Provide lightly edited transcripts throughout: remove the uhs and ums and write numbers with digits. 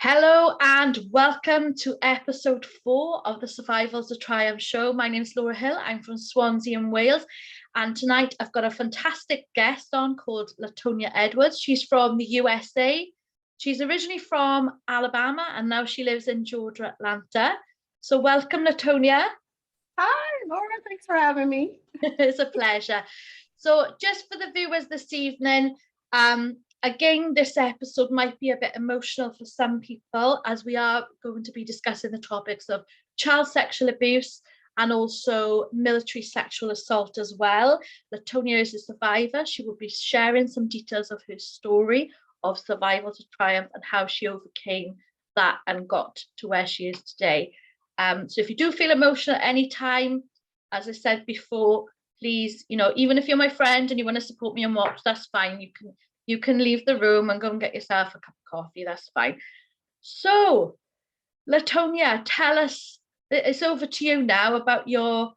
Hello and welcome to episode 4 of the Survivals to Triumph show. My name is Laura Hill. I'm from Swansea in Wales. And tonight I've got a fantastic guest on called LaTonia Edwards. She's from the USA. She's originally from Alabama and now she lives in Georgia, Atlanta. So welcome, LaTonia. Hi, Laura. Thanks for having me. It's a pleasure. So just for the viewers this evening, again, this episode might be a bit emotional for some people as we are going to be discussing the topics of child sexual abuse and also military sexual assault as well. LaTonia is a survivor. She will be sharing some details of her story of survival to triumph and how she overcame that and got to where she is today. So if you do feel emotional at any time, as I said before, please, even if you're my friend and you want to support me and watch, that's fine. You can leave the room and go and get yourself a cup of coffee. That's fine. So, LaTonia, tell us, it's over to you now about your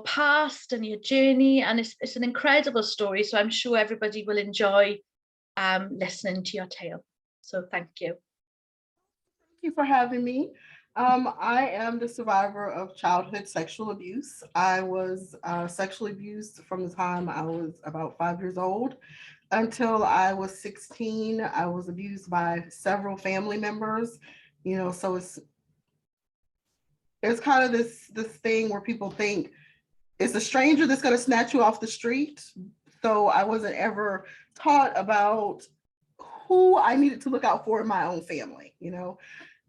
past and your journey. And it's an incredible story. So I'm sure everybody will enjoy listening to your tale. So thank you. Thank you for having me. I am the survivor of childhood sexual abuse. I was sexually abused from the time I was about 5 years old until I was 16. I was abused by several family members, so it's kind of this thing where people think it's a stranger that's going to snatch you off the street. So I wasn't ever taught about who I needed to look out for in my own family,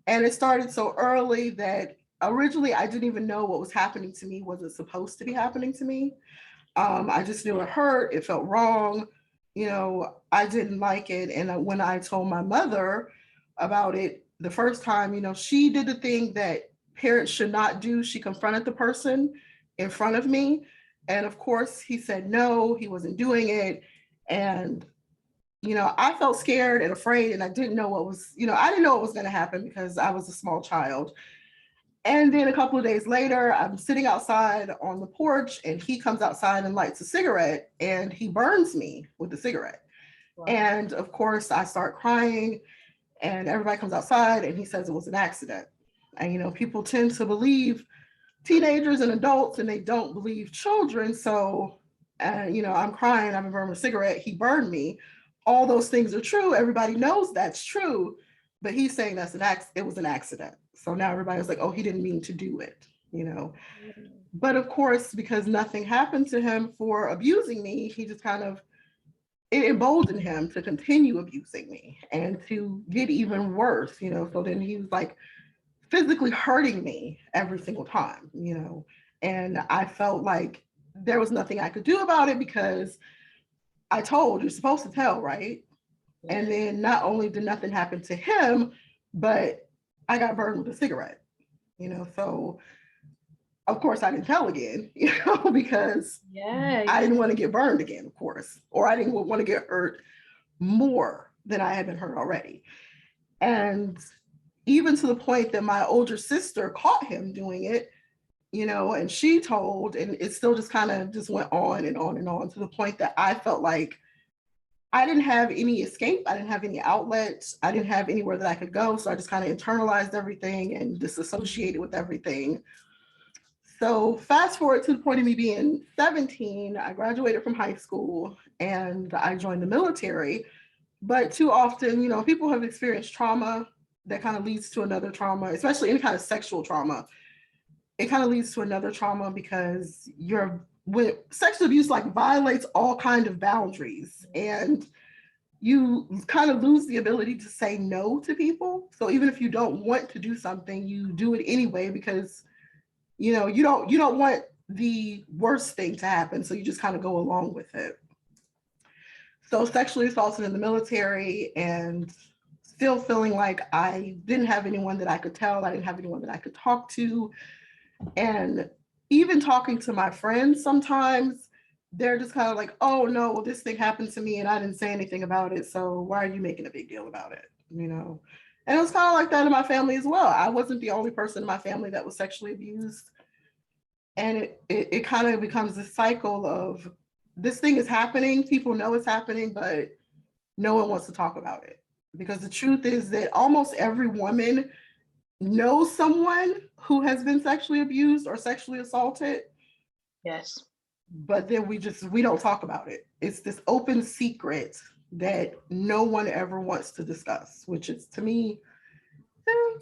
And it started so early that originally I didn't even know what was happening to me wasn't supposed to be happening to me. I just knew it hurt. It felt wrong. I didn't like it. And when I told my mother about it the first time, she did the thing that parents should not do. She confronted the person in front of me. And of course, he said no, he wasn't doing it. And I felt scared and afraid, and I didn't know what was, I didn't know what was going to happen because I was a small child. And then a couple of days later, I'm sitting outside on the porch, and he comes outside and lights a cigarette, and he burns me with the cigarette. Wow. And of course, I start crying, and everybody comes outside, and he says it was an accident. And people tend to believe teenagers and adults, and they don't believe children. So, I'm crying, I've been burned with a cigarette, he burned me. All those things are true. Everybody knows that's true, but he's saying it was an accident. So now everybody's like, oh, he didn't mean to do it, But of course, because nothing happened to him for abusing me, he just it emboldened him to continue abusing me and to get even worse, So then he was like physically hurting me every single time, And I felt like there was nothing I could do about it because I told, you're supposed to tell, right? Yeah. And then not only did nothing happen to him, but I got burned with a cigarette, So of course I didn't tell again, because I didn't want to get burned again, of course, or I didn't want to get hurt more than I had been hurt already. And even to the point that my older sister caught him doing it, and she told, and it still just kind of just went on and on and on to the point that I felt like I didn't have any escape. I didn't have any outlets. I didn't have anywhere that I could go. So I just kind of internalized everything and disassociated with everything. So fast forward to the point of me being 17, I graduated from high school and I joined the military. But too often, people have experienced trauma that kind of leads to another trauma, especially any kind of sexual trauma. It kind of leads to another trauma because with sexual abuse violates all kind of boundaries, and you kind of lose the ability to say no to people. So even if you don't want to do something, you do it anyway because you don't want the worst thing to happen. So you just kind of go along with it. So sexually assaulted in the military and still feeling like I didn't have anyone that I could tell. I didn't have anyone that I could talk to. And even talking to my friends, sometimes they're just kind of like, oh no, well, this thing happened to me and I didn't say anything about it. So why are you making a big deal about it? And it was kind of like that in my family as well. I wasn't the only person in my family that was sexually abused. And it kind of becomes a cycle of this thing is happening. People know it's happening, but no one wants to talk about it because the truth is that almost every woman knows someone who has been sexually abused or sexually assaulted. Yes. But then we don't talk about it. It's this open secret that no one ever wants to discuss, which is, to me,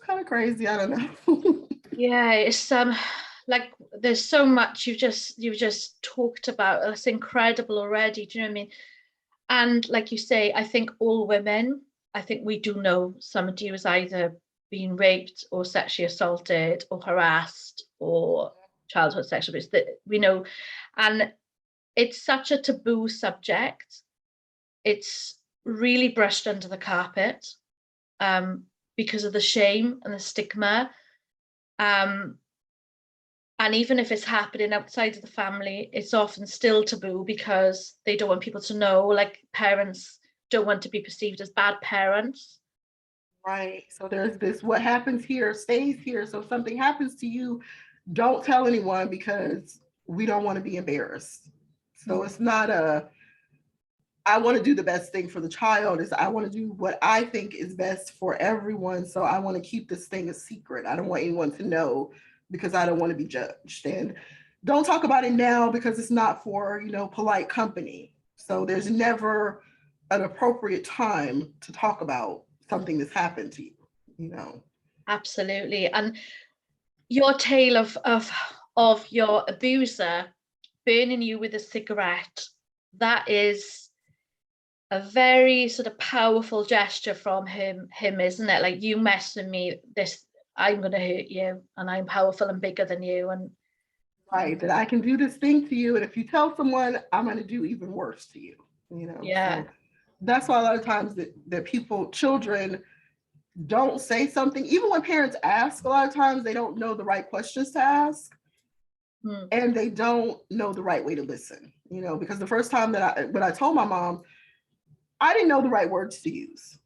kind of crazy. I don't know. Yeah, it's like there's so much you've just talked about. It's incredible already. Do you know what I mean? And like you say, I think all women, I think we do know somebody who's either been raped or sexually assaulted or harassed or childhood sexual abuse, that we know. And it's such a taboo subject. It's really brushed under the carpet, because of the shame and the stigma. And even if it's happening outside of the family, it's often still taboo because they don't want people to know, like parents don't want to be perceived as bad parents. Right. So there's this, what happens here stays here. So if something happens to you, don't tell anyone because we don't want to be embarrassed. So it's not I want to do the best thing for the child. Is I want to do what I think is best for everyone. So I want to keep this thing a secret. I don't want anyone to know because I don't want to be judged. And don't talk about it now because it's not for, polite company. So there's never an appropriate time to talk about something that's happened to you. Absolutely. And your tale of your abuser burning you with a cigarette, that is a very sort of powerful gesture from him, isn't it? Like, you mess with me, I'm going to hurt you, and I'm powerful and bigger than you. And right, that I can do this thing to you, and if you tell someone, I'm going to do even worse to you. Yeah. So that's why a lot of times that children don't say something, even when parents ask. A lot of times they don't know the right questions to ask, and they don't know the right way to listen. Because the first time when I told my mom, I didn't know the right words to use.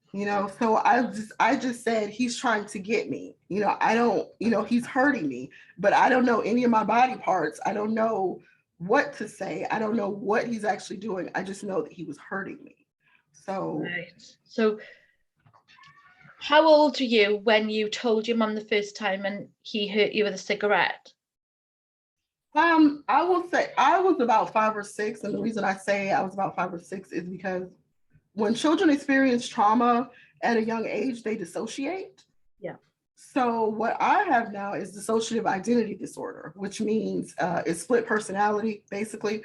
So I just said, he's trying to get me. I don't, he's hurting me, but I don't know any of my body parts. I don't know what to say. I don't know what he's actually doing. I just know that he was hurting me. So, right. So how old were you when you told your mum the first time and he hurt you with a cigarette? I will say I was about 5 or 6, and the reason I say I was about 5 or 6 is because when children experience trauma at a young age, they dissociate. Yeah. So what I have now is dissociative identity disorder, which means it's split personality, basically.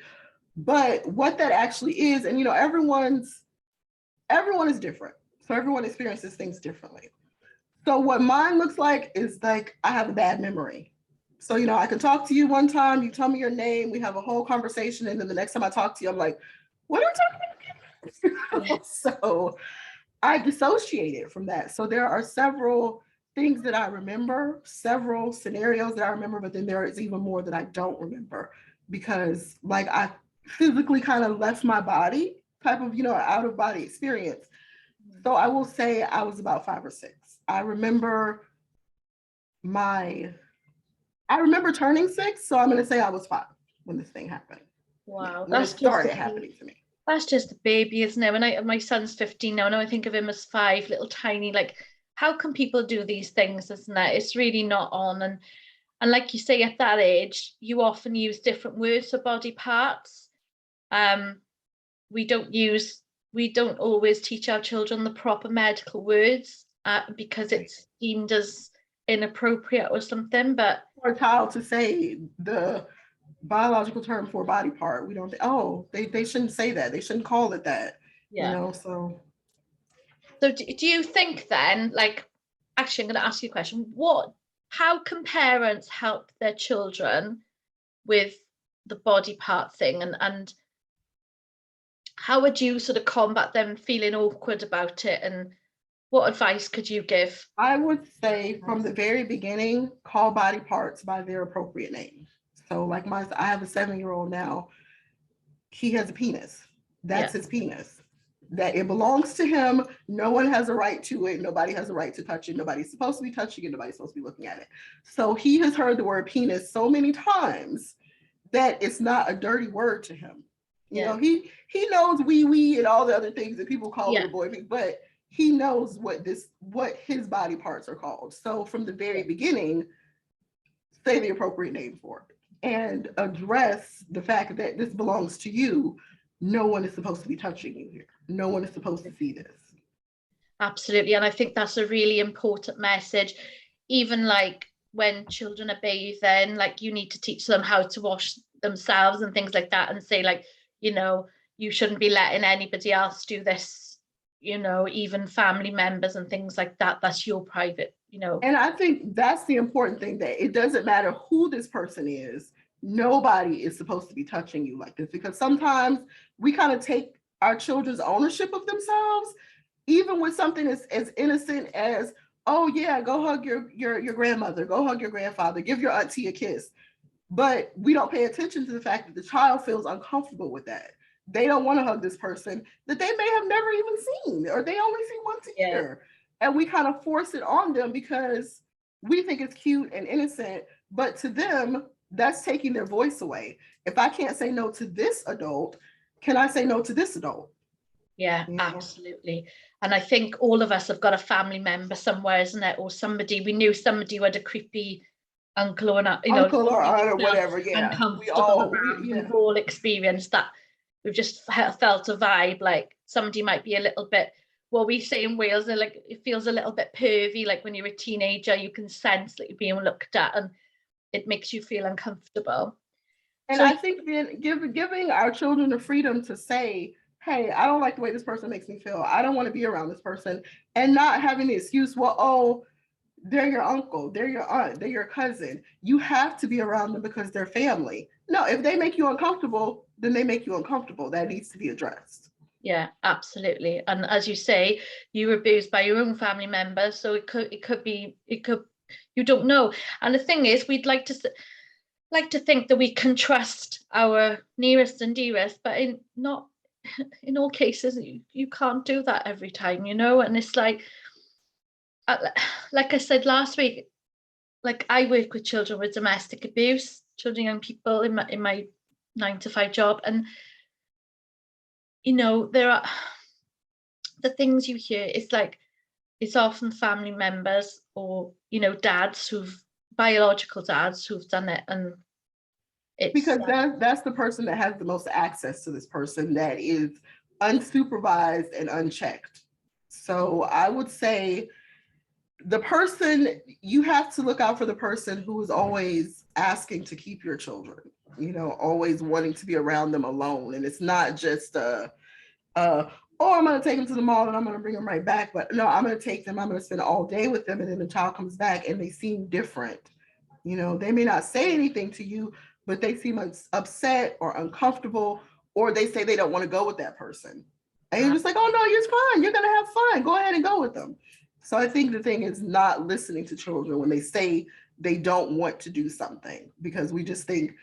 But what that actually is, and everyone is different. So everyone experiences things differently. So what mine looks like is like I have a bad memory. So, I can talk to you one time, you tell me your name, we have a whole conversation, and then the next time I talk to you, I'm like, what are we talking about? So I dissociated from that. So there are several things that I remember, several scenarios that I remember, but then there is even more that I don't remember because like I physically kind of left my body, type of, out of body experience. So I will say I was about 5 or 6. I remember turning 6, so I'm going to say I was 5 when this thing happened. Wow, when it started happening to me. That's just a baby, isn't it? My son's 15 now, and I think of him as 5, little tiny. Like, how can people do these things? Isn't it? It's really not on. And like you say, at that age, you often use different words for body parts. We don't always teach our children the proper medical words because it's deemed as inappropriate or something. But for a child to say the biological term for a body part, we don't think, they shouldn't say that, they shouldn't call it that. So do you think then, like, actually I'm going to ask you a question, how can parents help their children with the body part thing, and how would you sort of combat them feeling awkward about it, and what advice could you give? I would say from the very beginning, call body parts by their appropriate name. So like I have a 7-year-old now. He has a penis. That's his penis. That it belongs to him. No one has a right to it. Nobody has a right to touch it. Nobody's supposed to be touching it. Nobody's supposed to be looking at it. So he has heard the word penis so many times that it's not a dirty word to him. He knows wee wee and all the other things that people call little boy, but he knows what his body parts are called. So from the very beginning, say the appropriate name for it and address the fact that this belongs to you. No one is supposed to be touching you here. No one is supposed to see this. Absolutely. And I think that's a really important message. Even like when children are bathing, like you need to teach them how to wash themselves and things like that, and say like, you know, you shouldn't be letting anybody else do this, you know, even family members and things like that. That's your private, you know. And I think that's the important thing, that it doesn't matter who this person is. Nobody is supposed to be touching you like this, because sometimes we kind of take our children's ownership of themselves, even with something as innocent as, oh yeah, go hug your grandmother, go hug your grandfather, give your auntie a kiss. But we don't pay attention to the fact that the child feels uncomfortable with that. They don't want to hug this person that they may have never even seen, or they only see once a year. And we kind of force it on them because we think it's cute and innocent, but to them, that's taking their voice away. If I can't say no to this adult, can I say no to this adult? Yeah, absolutely. And I think all of us have got a family member somewhere, isn't it? Or somebody, we knew somebody who had a creepy uncle or not, you know, uncle or aunt or whatever. Yeah, uncomfortable around. We've all experienced that. We've just felt a vibe, like somebody might be a little bit, what we say in Wales, like it feels a little bit pervy, like when you're a teenager, you can sense that you're being looked at and it makes you feel uncomfortable. And so I think giving our children the freedom to say, hey, I don't like the way this person makes me feel. I don't want to be around this person. And not having the excuse, well, oh, they're your uncle, they're your aunt, they're your cousin. You have to be around them because they're family. No, if they make you uncomfortable, then they make you uncomfortable. That needs to be addressed. Yeah, absolutely. And as you say, you were abused by your own family members. So it could be, you don't know. And the thing is, we'd like to think that we can trust our nearest and dearest, but in all cases, you can't do that every time, you know. And it's like I said last week, like I work with children with domestic abuse, children, young people in my 9-to-5 job, and you know, there are the things you hear. It's like it's often family members or, you know, biological dads who've done it, and it's because that's the person that has the most access to this person, that is unsupervised and unchecked. So I would say the person, you have to look out for the person who is always asking to keep your children, you know, always wanting to be around them alone. And it's not just oh, I'm going to take them to the mall and I'm going to bring them right back. But no, I'm going to take them, I'm going to spend all day with them. And then the child comes back and they seem different. You know, they may not say anything to you, but they seem upset or uncomfortable, or they say they don't want to go with that person. And you're just like, oh no, you're fine. You're going to have fun. Go ahead and go with them. So I think the thing is not listening to children when they say they don't want to do something, because we just think,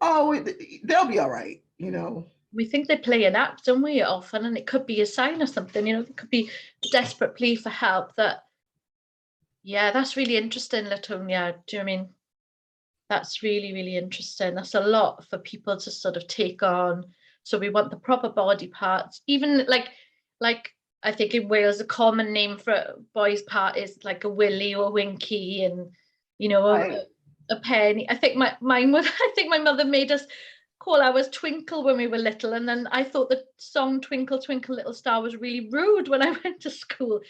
oh, they'll be all right, you know. We think they play an act, don't we, often, and it could be a sign of something, you know, it could be a desperate plea for help. Yeah, that's really interesting, LaTonia. Do you know what I mean? That's really, really interesting. That's a lot for people to sort of take on. So we want the proper body parts, even like I think in Wales, a common name for a boy's part is like a willy or a winky, and you know, right. a penny. I think mine was. I think my mother made us call ours Twinkle when we were little, and then I thought the song Twinkle Twinkle Little Star was really rude when I went to school.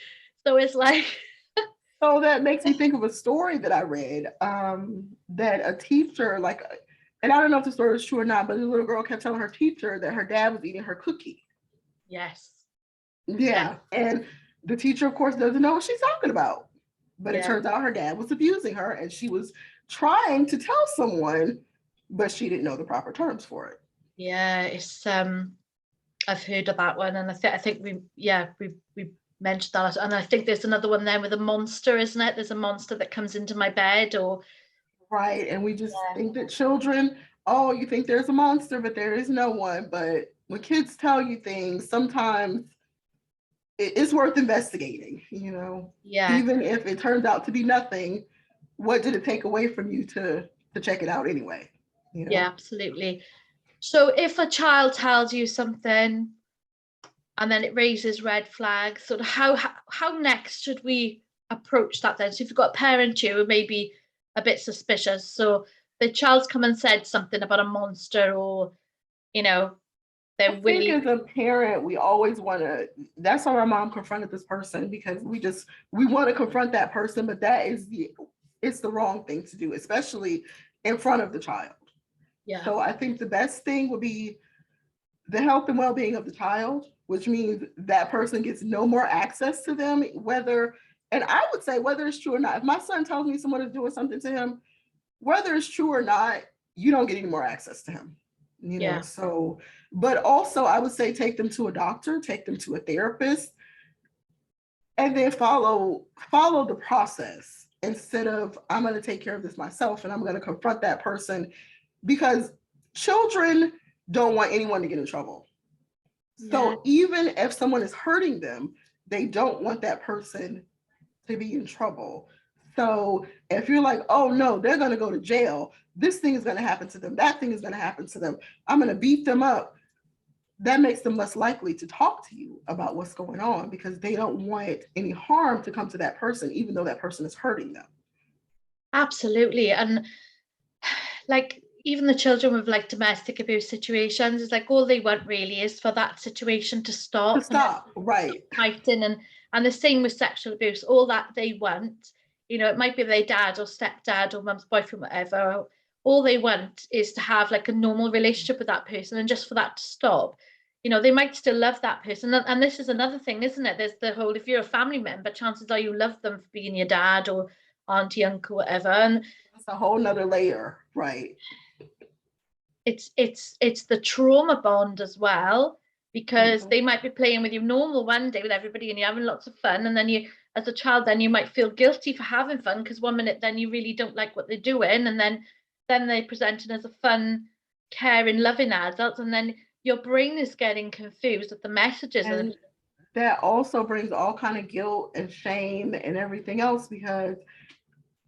So it's like. So that makes me think of a story that I read, that a teacher, like, and I don't know if the story was true or not, but the little girl kept telling her teacher that her dad was eating her cookie. Yes. Yeah. And the teacher, of course, doesn't know what she's talking about. But it turns out her dad was abusing her, and she was trying to tell someone, but she didn't know the proper terms for it. Yeah, it's I've heard of that one, and I think we mentioned that, and I think there's another one there with a monster, isn't it? There's a monster that comes into my bed, or right, and we just think that children, oh, you think there's a monster, but there is no one. But when kids tell you things, sometimes it's worth investigating, you know. Yeah. Even if it turns out to be nothing, what did it take away from you to check it out anyway? You know? Yeah, absolutely. So if a child tells you something, and then it raises red flags. So how next should we approach that then? So if you've got a parent who may be a bit suspicious, so the child's come and said something about a monster, or I they're think willing. as a parent, we always want to, that's how our mom confronted this person, because we want to confront that person, but it's the wrong thing to do, especially in front of the child. Yeah. So I think the best thing would be the health and well-being of the child, which means that person gets no more access to them, and I would say whether it's true or not. If my son tells me someone is doing something to him, whether it's true or not, you don't get any more access to him. Yeah. So, but also I would say take them to a doctor, take them to a therapist, and then follow the process instead of I'm going to take care of this myself and I'm going to confront that person, because children don't want anyone to get in trouble. So even if someone is hurting them, they don't want that person to be in trouble. So if you're like, oh no, they're going to go to jail, this thing is going to happen to them, that thing is going to happen to them, I'm going to beat them up, that makes them less likely to talk to you about what's going on, because they don't want any harm to come to that person, even though that person is hurting them. Absolutely. And like even the children with like domestic abuse situations, it's like all they want really is for that situation to stop. Right. Fighting. And the same with sexual abuse, all that they want, it might be their dad or stepdad or mum's boyfriend, whatever. All they want is to have like a normal relationship with that person, and just for that to stop. They might still love that person. And this is another thing, isn't it? There's the whole, if you're a family member, chances are you love them for being your dad or auntie, uncle, whatever. And that's a whole nother layer, right? It's the trauma bond as well, because they might be playing with you normal one day with everybody and you're having lots of fun, and then you, as a child, then you might feel guilty for having fun because one minute then you really don't like what they're doing, and then they're presented as a fun, caring, loving adult, and then your brain is getting confused with the messages. And that also brings all kind of guilt and shame and everything else, because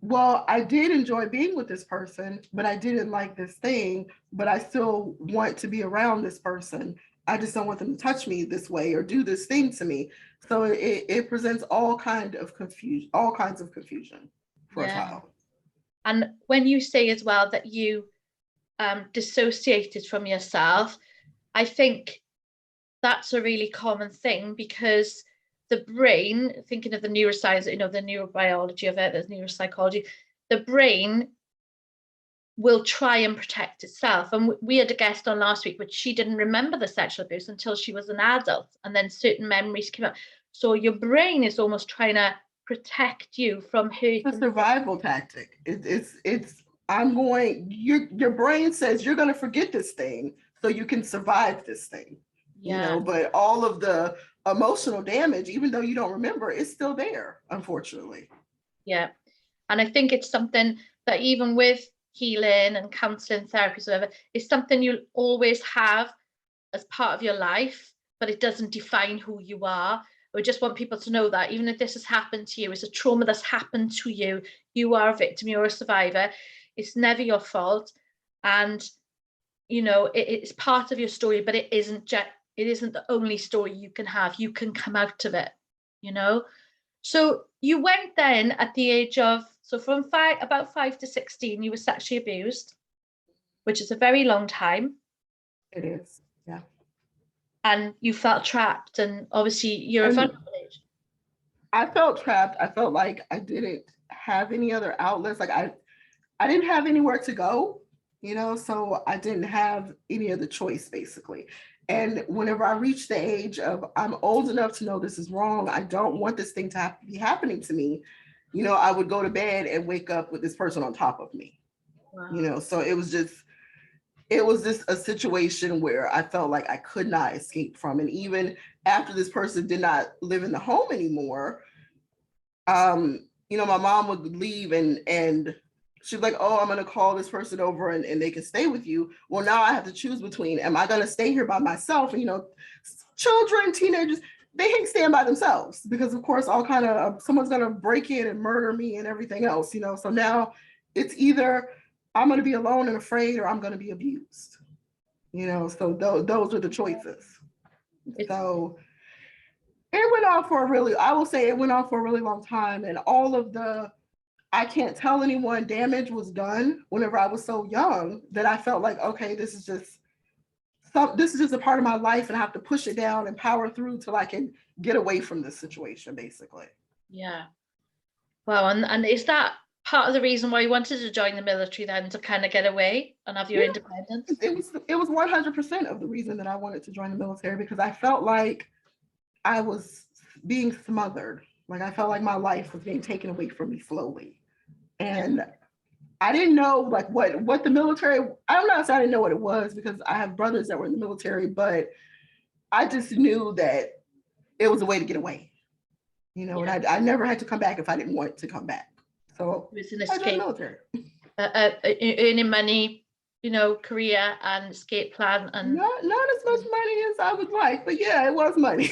well, I did enjoy being with this person, but I didn't like this thing, but I still want to be around this person. I just don't want them to touch me this way or do this thing to me. So it presents all kinds of confusion for a child. And when you say as well that you dissociated from yourself, I think that's a really common thing, because the brain, thinking of the neuroscience, the neurobiology of it, there's neuropsychology, the brain will try and protect itself. And we had a guest on last week, but she didn't remember the sexual abuse until she was an adult, and then certain memories came up. So your brain is almost trying to protect you from hurt. It's a survival tactic. Your brain says you're going to forget this thing so you can survive this thing. But all of the emotional damage, even though you don't remember, is still there, unfortunately. Yeah. And I think it's something that even with healing and counseling, therapies, whatever, it's something you'll always have as part of your life, but it doesn't define who you are. We just want people to know that even if this has happened to you, it's a trauma that's happened to you, you are a victim, you're a survivor. It's never your fault. And, it's part of your story, but it isn't the only story you can have. You can come out of it, So you went then at the age of, so from about 5 to 16, you were sexually abused, which is a very long time. It is, yeah. And you felt trapped, and obviously you're a vulnerable age. I felt trapped. I felt like I didn't have any other outlets. Like I didn't have anywhere to go, so I didn't have any other choice, basically. And whenever I reached the age of I'm old enough to know this is wrong, I don't want this thing to be happening to me, I would go to bed and wake up with this person on top of me. Wow. So it was just a situation where I felt like I could not escape from. And even after this person did not live in the home anymore, my mom would leave and she'd be like, oh, I'm going to call this person over and they can stay with you. Well, now I have to choose between, am I going to stay here by myself? And, children, teenagers, they hate staying by themselves because, of course, all kind of someone's going to break in and murder me and everything else, So now it's either I'm going to be alone and afraid or I'm going to be abused, So those are the choices. So It went on for a really, I will say it went on for a really long time. And all of the, I can't tell anyone damage was done whenever I was so young that I felt like, okay, this is just a part of my life and I have to push it down and power through till I can get away from this situation, basically. Yeah. Wow. And is that part of the reason why you wanted to join the military then, to kind of get away and have your independence? It was 100% of the reason that I wanted to join the military, because I felt like I was being smothered. Like I felt like my life was being taken away from me slowly. And I didn't know like what the military, I'm not saying I didn't know what it was because I have brothers that were in the military, but I just knew that it was a way to get away, and I never had to come back if I didn't want to come back. So It was an I joined the escape, military. earning money, career and escape plan. And Not as much money as I would like, but yeah, it was money.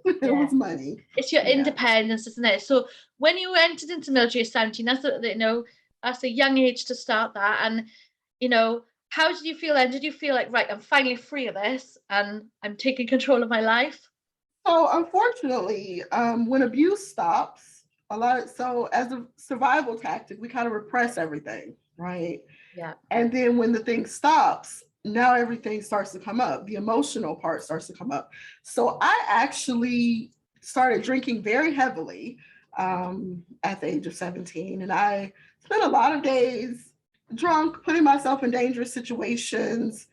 It was money. It's your independence, isn't it? So when you entered into military at 17, that's a young age to start that. And how did you feel then? Did you feel like, right, I'm finally free of this and I'm taking control of my life? So unfortunately, when abuse stops, so as a survival tactic, we kind of repress everything, right? Yeah. And then when the thing stops, now everything starts to come up. The emotional part starts to come up. So I actually started drinking very heavily at the age of 17. And I spent a lot of days drunk, putting myself in dangerous situations,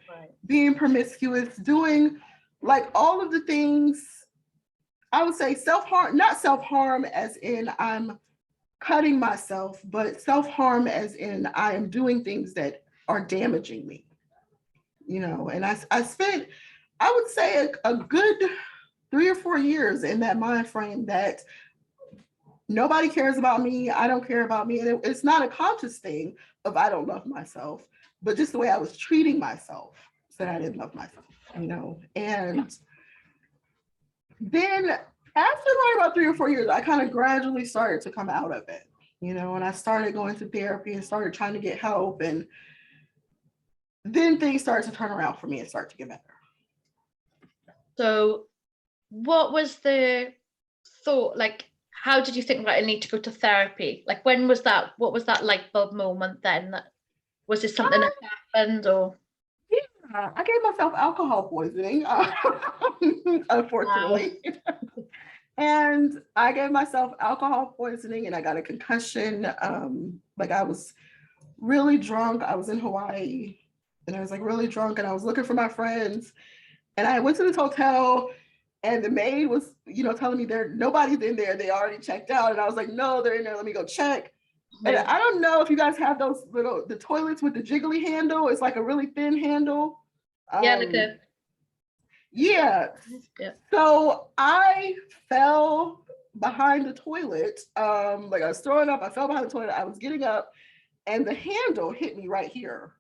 being promiscuous, doing like all of the things. I would say self-harm, not self-harm as in I'm cutting myself, but self-harm as in I am doing things that are damaging me, and I spent, I would say a good 3 or 4 years in that mind frame that nobody cares about me, I don't care about me. And it's not a conscious thing of I don't love myself, but just the way I was treating myself said I didn't love myself, and then after about 3 or 4 years, I kind of gradually started to come out of it, and I started going to therapy and started trying to get help. And then things started to turn around for me and start to get better. So what was the thought? Like, how did you think, right, I need to go to therapy? Like, when was that? What was that light bulb moment then? Was it something that happened or? Yeah, I gave myself alcohol poisoning, unfortunately. Wow. And I gave myself alcohol poisoning and I got a concussion. Like I was really drunk. I was in Hawaii and I was like really drunk and I was looking for my friends. And I went to this hotel and the maid was, telling me nobody's in there. They already checked out. And I was like, no, they're in there. Let me go check. And I don't know if you guys have the toilets with the jiggly handle. It's like a really thin handle. Yeah. Yeah. So I fell behind the toilet. Like I was throwing up, I fell behind the toilet. I was getting up and the handle hit me right here.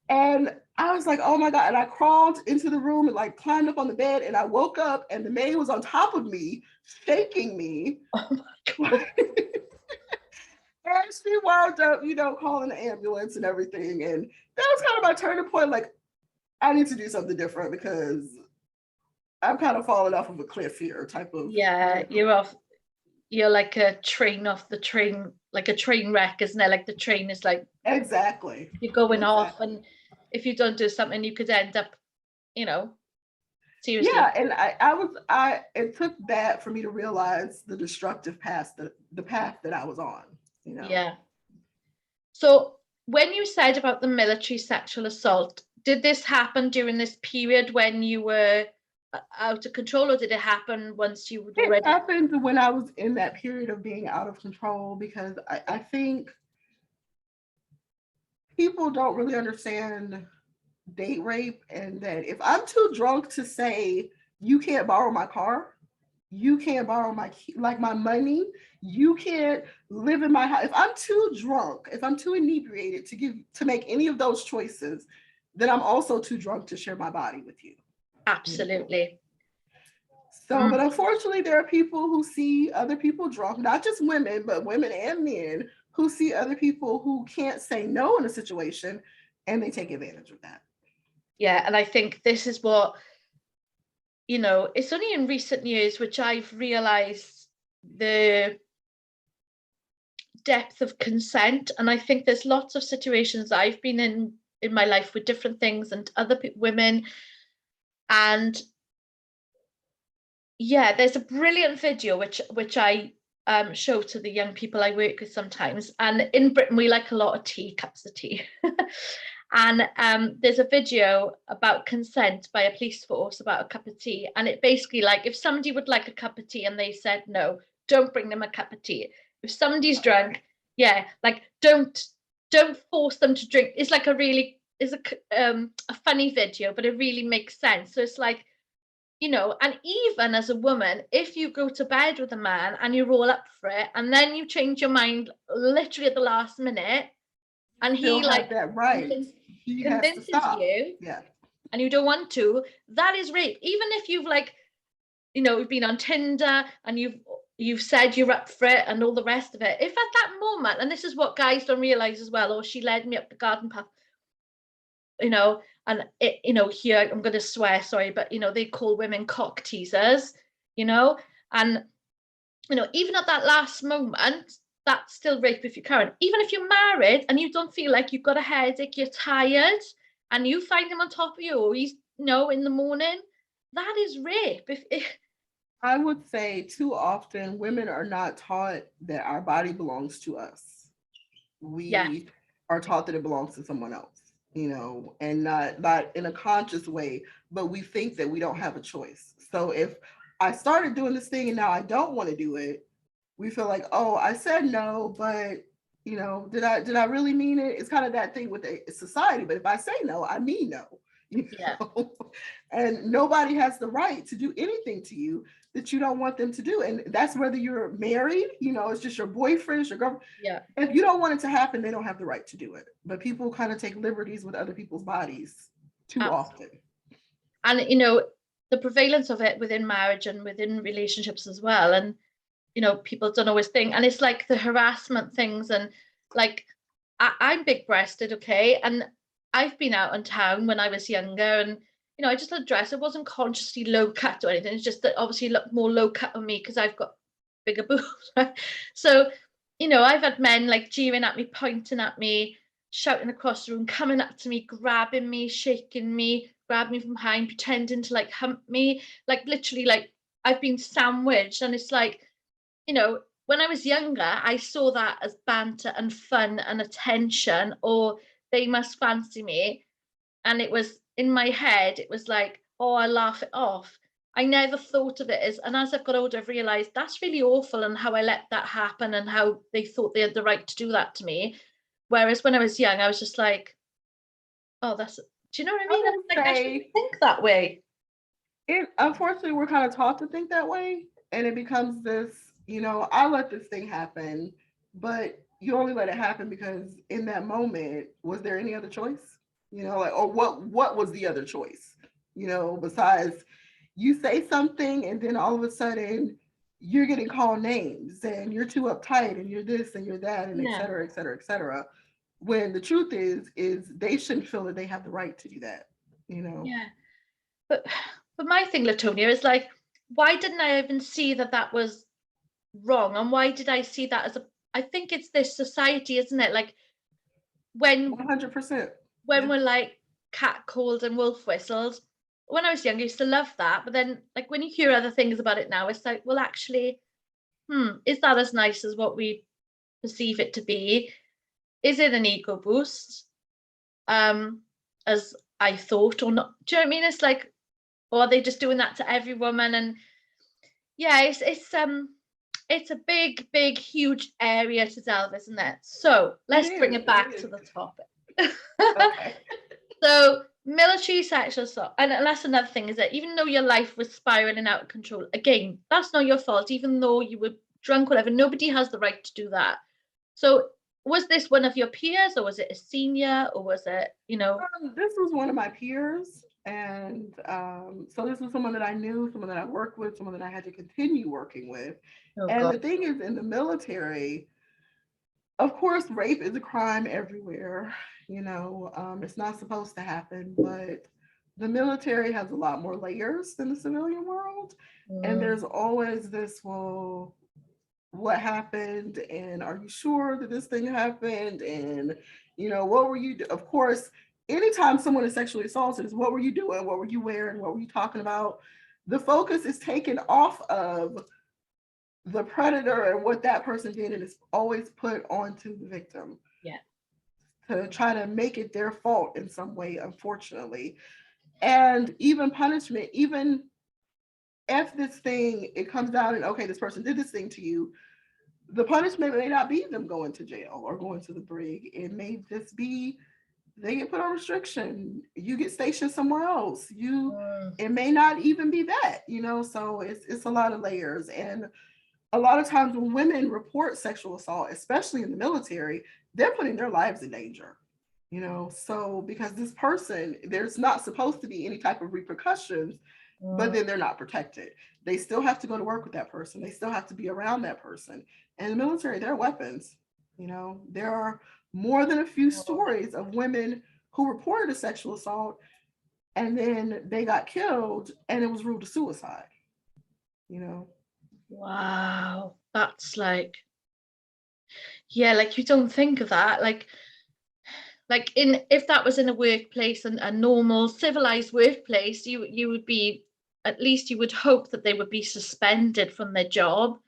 And I was like, oh my God. And I crawled into the room and like climbed up on the bed and I woke up and the maid was on top of me, shaking me. Oh my God. And she wound up, calling the ambulance and everything. And that was kind of my turning point. Like, I need to do something different because I'm kind of falling off of a cliff here type of. Yeah, you're like a train off the train, like a train wreck, isn't it? Like the train is like. Exactly. You're going off, and if you don't do something, you could end up, seriously. Yeah, and it took that for me to realize the destructive path, the path that I was on. Yeah. So when you said about the military sexual assault, did this happen during this period when you were out of control, or did it happen once you were already? It happened when I was in that period of being out of control, because I think people don't really understand date rape, and that if I'm too drunk to say you can't borrow my car, you can't borrow my money, you can't live in my house. If I'm too drunk, if I'm too inebriated to make any of those choices, then I'm also too drunk to share my body with you. Absolutely. So, but unfortunately, there are people who see other people drunk, not just women, but women and men who see other people who can't say no in a situation, and they take advantage of that. Yeah, and I think this is what you know, it's only in recent years which I've realized the depth of consent. And I think there's lots of situations that I've been in my life with different things and other women. And yeah, there's a brilliant video which I show to the young people I work with sometimes. And in Britain, we like a lot of tea, cups of tea. And there's a video about consent by a police force about a cup of tea. And it basically, like, if somebody would like a cup of tea and they said no, don't bring them a cup of tea. If somebody's drunk, yeah, like don't force them to drink. It's like a funny video, but it really makes sense. So it's like, you know, and even as a woman, if you go to bed with a man and you roll up for it and then you change your mind literally at the last minute, and he like that right. He convinces you, yeah, and you don't want to, that is rape. Even if you've like, you know, been on Tinder and you've said you're up for it and all the rest of it, if at that moment, and this is what guys don't realize as well, or she led me up the garden path, you know, and it, you know, here I'm going to swear, sorry, but you know, they call women cock teasers, you know, and you know, even at that last moment, that's still rape if you're current. Even if you're married and you don't feel like you've got a headache, you're tired, and you find him on top of you, or he's, you know, in the morning, that is rape. If I would say too often women are not taught that our body belongs to us. yeah, We are taught that it belongs to someone else, you know, and not in a conscious way, but we think that we don't have a choice. So if I started doing this thing and now I don't want to do it, we feel like, oh, I said no, but you know, did I really mean it? It's kind of that thing with the society. But if I say no, I mean no. You yeah, know? And nobody has the right to do anything to you that you don't want them to do. And that's whether you're married, you know, it's just your boyfriend, it's your girlfriend. yeah. If you don't want it to happen, they don't have the right to do it. But people kind of take liberties with other people's bodies too often. And you know, the prevalence of it within marriage and within relationships as well. And you know, people don't always think, and it's like the harassment things, and like I'm big breasted, okay, and I've been out in town when I was younger, and you know, I just had a dress. It wasn't consciously low cut or anything. It's just that obviously it looked more low cut on me because I've got bigger boobs. Right? So, you know, I've had men like jeering at me, pointing at me, shouting across the room, coming up to me, grabbing me, shaking me, grab me from behind, pretending to like hump me, like literally like I've been sandwiched, and it's like, you know, when I was younger, I saw that as banter and fun and attention, or they must fancy me. And it was in my head, it was like, oh, I laugh it off. I never thought of it as, and as I've got older, I've realized that's really awful and how I let that happen and how they thought they had the right to do that to me. Whereas when I was young, I was just like, oh, that's, do you know what I mean? I was like, I shouldn't think that way. Unfortunately, we're kind of taught to think that way. And it becomes this, you know, I let this thing happen, but you only let it happen because in that moment, was there any other choice? You know, like, or what was the other choice? You know, besides you say something and then all of a sudden you're getting called names and you're too uptight and you're this and you're that and et Yeah. cetera, et cetera, et cetera. When the truth is they shouldn't feel that they have the right to do that, you know. Yeah. But my thing, LaTonia, is like, why didn't I even see that that was wrong? And why did I see that as a, I think it's this society, isn't it? Like when 100%. when we're like catcalled and wolf whistled. When I was younger, I used to love that. But then like when you hear other things about it now, it's like, well, actually, is that as nice as what we perceive it to be? Is it an ego boost? As I thought or not? Do you know what I mean? It's like, or are they just doing that to every woman? And yeah, it's a big, big, huge area to delve, isn't it? So let's bring it back to the topic. Okay. So military sexual assault, and that's another thing, is that even though your life was spiraling out of control, again, that's not your fault. Even though you were drunk, whatever, nobody has the right to do that. So was this one of your peers, or was it a senior, or was it, you know? This was one of my peers. And so this was someone that I knew, someone that I worked with, someone that I had to continue working with. Oh And God. the thing is, in the military, of course, rape is a crime everywhere. You know, it's not supposed to happen, but the military has a lot more layers than the civilian world. And there's always this, well, what happened? And are you sure that this thing happened? And, what were you, of course, anytime someone is sexually assaulted is what were you doing? What were you wearing? What were you talking about? The focus is taken off of the predator and what that person did, and it's always put onto the victim. Yeah. To try to make it their fault in some way, unfortunately. And even punishment, even if this thing, it comes out and, okay, this person did this thing to you, the punishment may not be them going to jail or going to the brig. It may just be they get put on restriction, you get stationed somewhere else. It may not even be that, so it's a lot of layers. And a lot of times when women report sexual assault, especially in the military, they're putting their lives in danger, so because this person, there's not supposed to be any type of repercussions, but then they're not protected. They still have to go to work with that person. They still have to be around that person. And in the military, they're weapons. There are more than a few stories of women who reported a sexual assault and then they got killed and it was ruled a suicide. Wow, that's like, yeah, like you don't think of that, like if that was in a workplace and a normal civilized workplace, you would be, at least you would hope that they would be suspended from their job.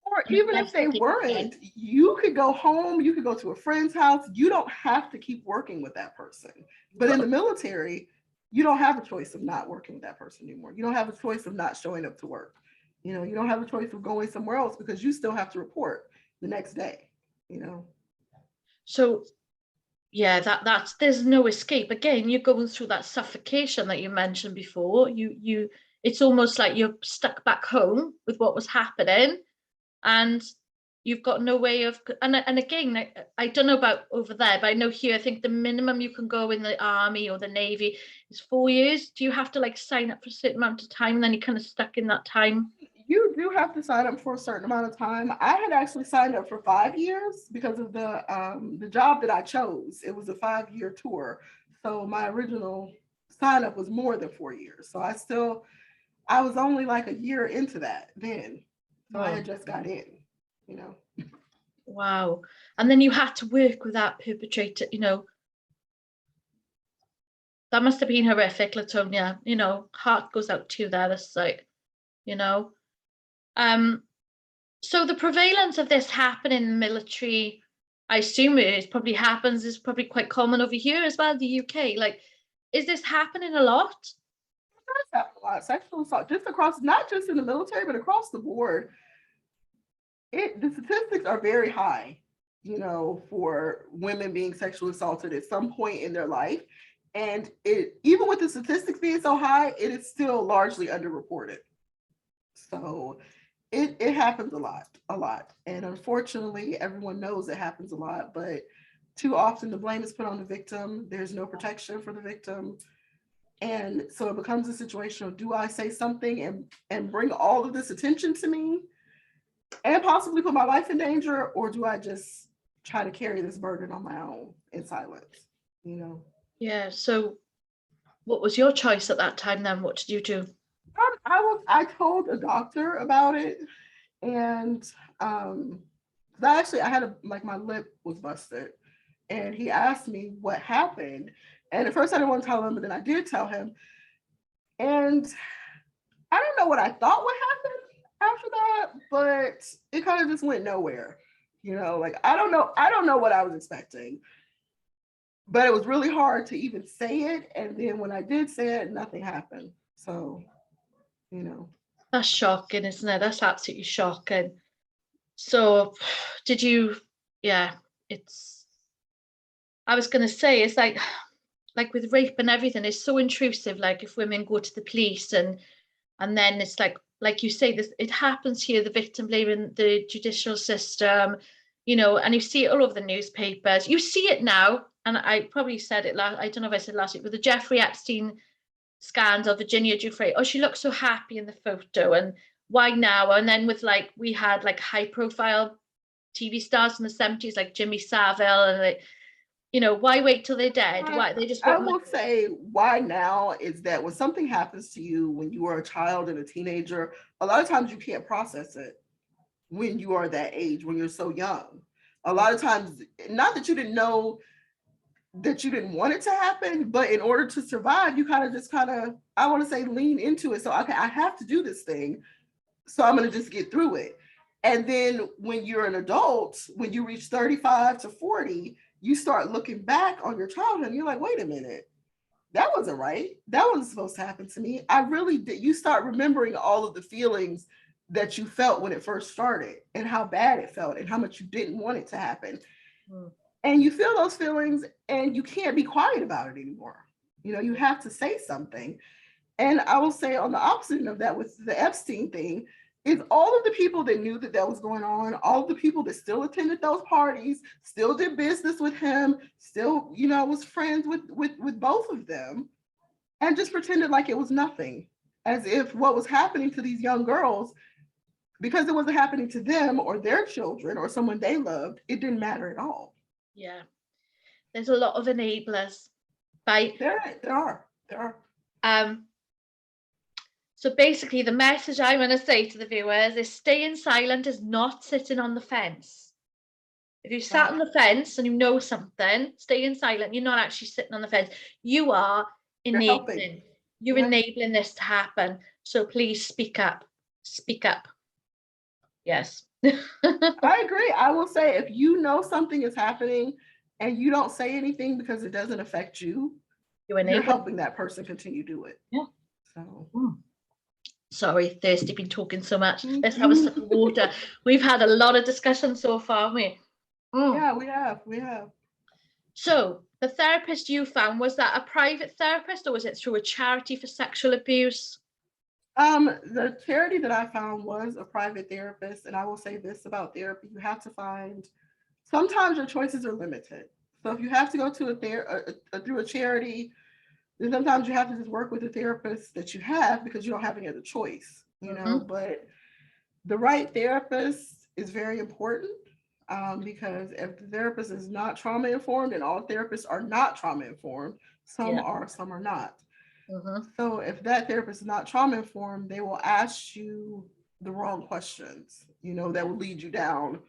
Or even if they weren't, you could go home, you could go to a friend's house. You don't have to keep working with that person. But in the military, you don't have a choice of not working with that person anymore. You don't have a choice of not showing up to work. You don't have a choice of going somewhere else because you still have to report the next day, So yeah, that's there's no escape. Again, you're going through that suffocation that you mentioned before. It's almost like you're stuck back home with what was happening, and you've got no way of. And again, I don't know about over there, but I know here, I think the minimum you can go in the army or the navy is 4 years. Do you have to like sign up for a certain amount of time, and then you're kind of stuck in that time? You do have to sign up for a certain amount of time. I had actually signed up for 5 years because of the job that I chose. It was a 5-year tour. So my original sign up was more than 4 years. So I was only like a year into that then. So I had just got in, Wow. And then you had to work with that perpetrator, that must have been horrific, LaTonia. Heart goes out to you there. That's like, so the prevalence of this happening in the military, I assume is probably quite common over here as well, the UK. Like, is this happening a lot? It does happen a lot. Sexual assault, just across, not just in the military, but across the board. The statistics are very high, for women being sexually assaulted at some point in their life. And even with the statistics being so high, it is still largely underreported. So it happens a lot. And unfortunately, everyone knows it happens a lot, but too often the blame is put on the victim. There's no protection for the victim. And so it becomes a situation of, do I say something and bring all of this attention to me and possibly put my life in danger, or do I just try to carry this burden on my own in silence, Yeah, so what was your choice at that time then? What did you do? I told a doctor about it, and I had my lip was busted, and he asked me what happened, and at first I didn't want to tell him, but then I did tell him, and I don't know what I thought would happen after that, but it kind of just went nowhere. Like I don't know what I was expecting, but it was really hard to even say it, and then when I did say it, nothing happened. So That's shocking, isn't it? That's absolutely shocking. So did you, yeah, I was going to say, it's like with rape and everything, it's so intrusive. Like if women go to the police and then it's like you say, this, it happens here, the victim blaming the judicial system, and you see it all over the newspapers. You see it now, and I probably said it I don't know if I said last week, with the Jeffrey Epstein scandal, Virginia Giuffre, oh, she looks so happy in the photo, and why now? And then with we had high profile TV stars in the 70s, like Jimmy Savile, and you know, why wait till they're dead? Why they just I want will say why now is that when something happens to you when you are a child and a teenager, a lot of times you can't process it when you are that age, when you're so young. A lot of times, not that you didn't know that you didn't want it to happen, but in order to survive, you kind of, I want to say, lean into it. So, okay, I have to do this thing. So I'm going to just get through it. And then when you're an adult, when you reach 35 to 40, you start looking back on your childhood and you're like, wait a minute, that wasn't right. That wasn't supposed to happen to me. I really did. You start remembering all of the feelings that you felt when it first started and how bad it felt and how much you didn't want it to happen. And you feel those feelings and you can't be quiet about it anymore. You know, you have to say something. And I will say on the opposite of that with the Epstein thing, is all of the people that knew that that was going on, all of the people that still attended those parties, still did business with him, still, you know, was friends with both of them, and just pretended like it was nothing, as if what was happening to these young girls, because it wasn't happening to them or their children or someone they loved, it didn't matter at all. Yeah, there's a lot of enablers, right? There are. So basically, the message I want to say to the viewers is staying silent is not sitting on the fence. If you sat on the fence and you know something, staying silent, you're not actually sitting on the fence. You are enabling. You're enabling this to happen. So please speak up. Speak up. Yes. I agree. I will say if you know something is happening and you don't say anything because it doesn't affect you, you're helping that person continue to do it. Yeah. So. Sorry, Thirsty, been talking so much. Let's have a sip of water. We've had a lot of discussion so far, haven't we? Yeah, we have. So the therapist you found, was that a private therapist or was it through a charity for sexual abuse? The charity that I found was a private therapist, and I will say this about therapy: you have to find. Sometimes your choices are limited. So if you have to go to through a charity, then sometimes you have to just work with the therapist that you have because you don't have any other choice, you know. But the right therapist is very important, because if the therapist is not trauma informed, and all therapists are not trauma informed, some are, some are not. So if that therapist is not trauma informed, they will ask you the wrong questions, you know, that will lead you down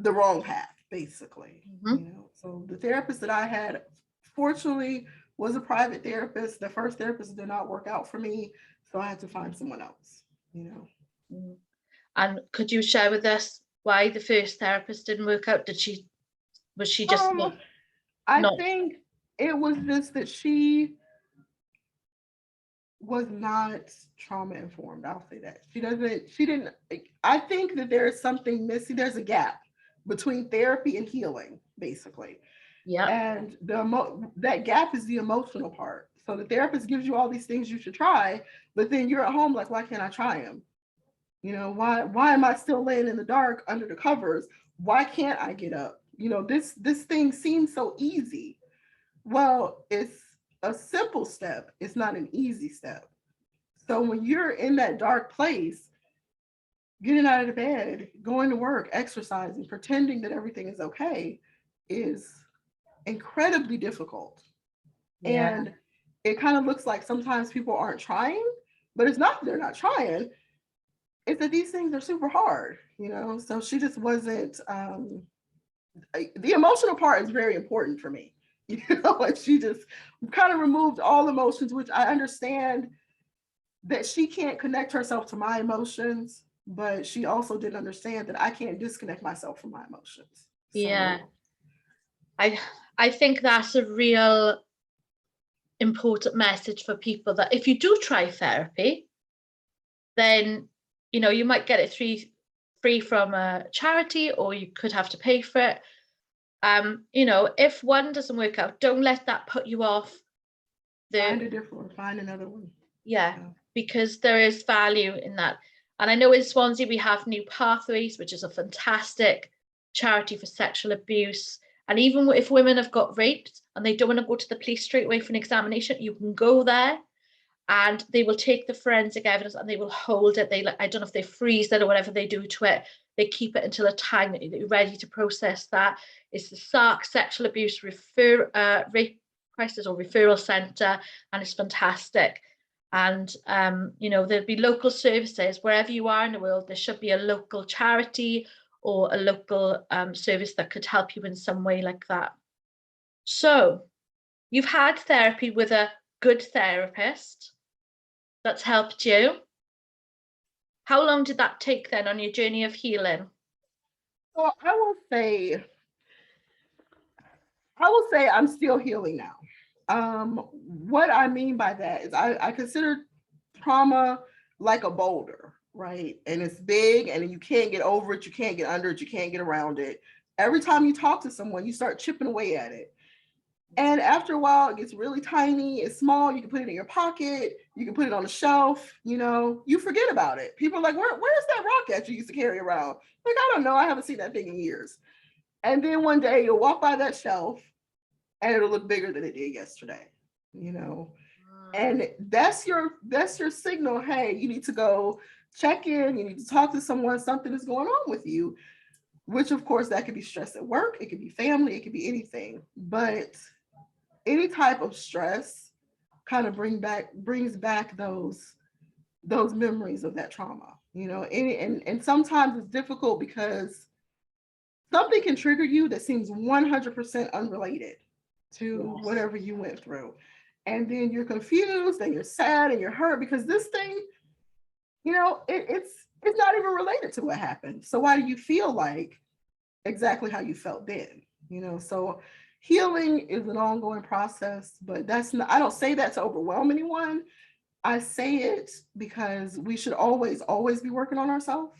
the wrong path, basically. You know, so the therapist that I had, fortunately, was a private therapist. The first therapist did not work out for me, so I had to find someone else, you know. And could you share with us why the first therapist didn't work out? Was she just I think it was just that she was not trauma informed. I'll say that. She didn't, I think that there is something missing. There's a gap between therapy and healing, basically. Yeah. And that gap is the emotional part. So the therapist gives you all these things you should try, but then you're at home like, why can't I try them? You know, why am I still laying in the dark under the covers? Why can't I get up? You know, this thing seems so easy. Well, it's a simple step. It's not an easy step. So when you're in that dark place, getting out of the bed, going to work, exercising, pretending that everything is okay is incredibly difficult. Yeah. And it kind of looks like sometimes people aren't trying, but it's not that they're not trying. It's that these things are super hard, you know? So she just wasn't, the emotional part is very important for me. You know, and she just kind of removed all emotions, which I understand that she can't connect herself to my emotions, but she also didn't understand that I can't disconnect myself from my emotions. So, yeah. I think that's a real important message for people, that if you do try therapy, then, you know, you might get it free from a charity, or you could have to pay for it. You know, if one doesn't work out, don't let that put you off. Find a different one, find another one. Yeah, because there is value in that. And I know in Swansea we have New Pathways, which is a fantastic charity for sexual abuse. And even if women have got raped and they don't want to go to the police straight away for an examination, you can go there. and they will take the forensic evidence and they will hold it. I don't know if they freeze it or whatever they do to it. They keep it until a time that you're ready to process that. It's the SARC Sexual Abuse Rape Crisis or Referral Centre, and it's fantastic. And there'll be local services wherever you are in the world. There should be a local charity or a local service that could help you in some way like that. So you've had therapy with a good therapist that's helped you. How long did that take then on your journey of healing? Well, I will say I'm still healing now. What I mean by that is I consider trauma like a boulder, right? And it's big and you can't get over it, you can't get under it, you can't get around it. Every time you talk to someone, you start chipping away at it. And after a while, it gets really tiny, it's small, you can put it in your pocket, you can put it on a shelf, you forget about it. People are like, where's that rock at you used to carry around? Like, I don't know, I haven't seen that thing in years. And then one day you'll walk by that shelf and it'll look bigger than it did yesterday, And that's your signal. Hey, you need to go check in, you need to talk to someone, something is going on with you, which of course that could be stress at work, it could be family, it could be anything. But any type of stress kind of brings back those memories of that trauma, and sometimes it's difficult because something can trigger you that seems 100% unrelated to whatever you went through. And then you're confused and you're sad and you're hurt because this thing, it's not even related to what happened. So why do you feel like exactly how you felt then? So healing is an ongoing process, but I don't say that to overwhelm anyone. I say it because we should always be working on ourselves.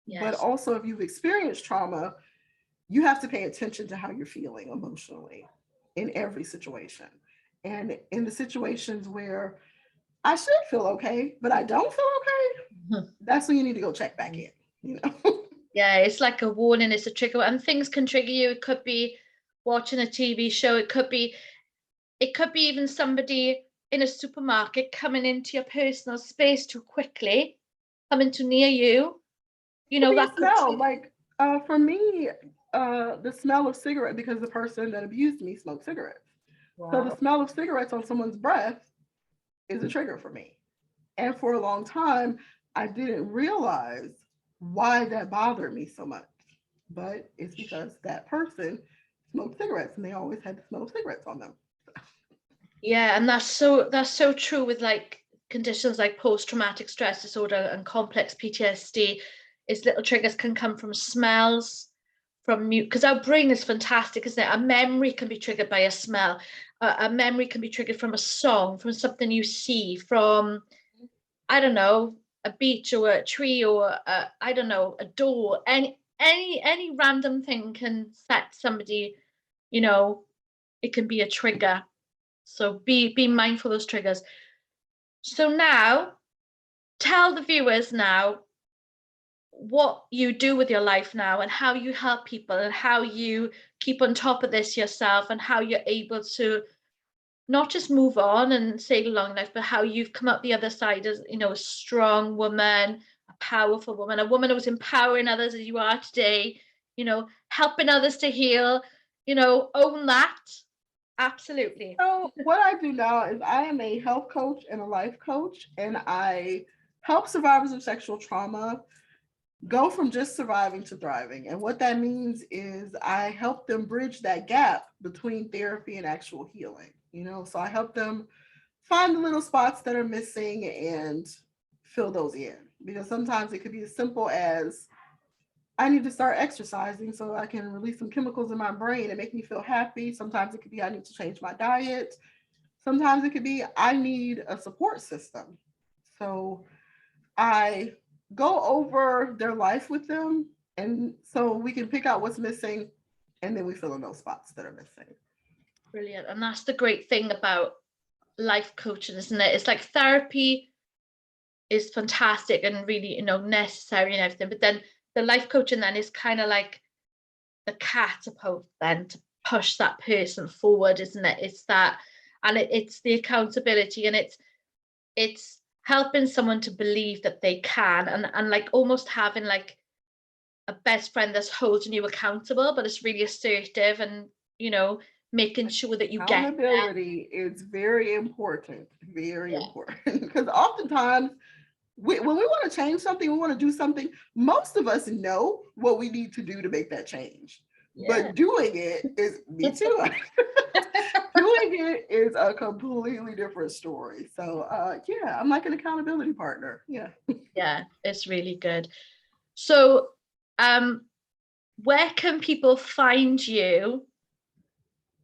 Yes. But also if you've experienced trauma, you have to pay attention to how you're feeling emotionally in every situation. And in the situations where I should feel okay, but I don't feel okay, that's when you need to go check back in, Yeah, it's like a warning, it's a trigger, and things can trigger you. It could be watching a TV show, it could be even somebody in a supermarket coming into your personal space too quickly, coming too near you. That smell, like for me, the smell of cigarette, because the person that abused me smoked cigarettes. Wow. So the smell of cigarettes on someone's breath is a trigger for me. And for a long time, I didn't realize why that bothered me so much. But it's because that person smoked cigarettes and they always had the smell of cigarettes on them. Yeah, and that's so true with like conditions like post-traumatic stress disorder and complex PTSD. Is little triggers can come from smells, from mute, because our brain is fantastic, isn't it? A memory can be triggered by a smell. A memory can be triggered from a song, from something you see, from, I don't know, a beach or a tree or I don't know, a door. Any random thing can set somebody, it can be a trigger. So be mindful of those triggers. So now, tell the viewers now what you do with your life now and how you help people and how you keep on top of this yourself and how you're able to not just move on and sail along life, but how you've come up the other side as, a strong woman, a powerful woman, a woman who's empowering others as you are today, helping others to heal, own that. Absolutely. So what I do now is I am a health coach and a life coach, and I help survivors of sexual trauma go from just surviving to thriving. And what that means is I help them bridge that gap between therapy and actual healing. So I help them find the little spots that are missing and fill those in. Because sometimes it could be as simple as I need to start exercising so I can release some chemicals in my brain and make me feel happy. Sometimes it could be I need to change my diet. Sometimes it could be I need a support system. So I go over their life with them, and so we can pick out what's missing, and then we fill in those spots that are missing. Brilliant. And that's the great thing about life coaching, isn't it? It's like therapy is fantastic and really, necessary and everything, but then the life coaching then is kind of like the catapult then to push that person forward, isn't it? It's that, and it's the accountability, and it's it's helping someone to believe that they can, and like almost having like a best friend that's holding you accountable, but it's really assertive and, you know, making sure that you get there. Accountability is very important, very Yeah. important. Because oftentimes, when we want to change something, we want to do something, most of us know what we need to do to make that change. Yeah. But doing it is, me too. Doing it is a completely different story. So yeah, I'm like an accountability partner. Yeah. Yeah, it's really good. So where can people find you